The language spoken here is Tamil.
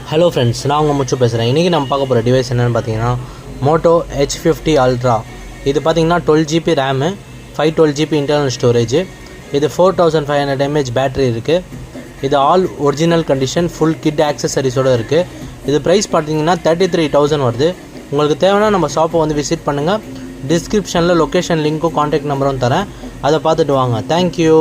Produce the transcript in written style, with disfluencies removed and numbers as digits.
ஹலோ ஃப்ரெண்ட்ஸ், நான் உங்கள் முச்சு பேசுகிறேன். இன்றைக்கி நம்ம பார்க்க போகிற டிவைஸ் என்னென்னு பார்த்தீங்கன்னா மோட்டோ H50 Ultra. இது பார்த்தீங்கன்னா 12GB RAM, 512GB internal storage. இது 4500 mAh பேட்டரி இருக்குது. இது all original condition, full kit ஆக்சசரிஸோடு இருக்குது. இது ப்ரைஸ் பார்த்தீங்கன்னா 33,000 வருது. உங்களுக்கு தேவைன்னா நம்ம ஷாப்பை வந்து விசிட் பண்ணுங்கள். டிஸ்கிரிப்ஷனில் லொக்கேஷன் லிங்க்கும் கான்டாக்ட் நம்பரும் தரேன், அதை பார்த்துட்டு வாங்க. தேங்க்யூ.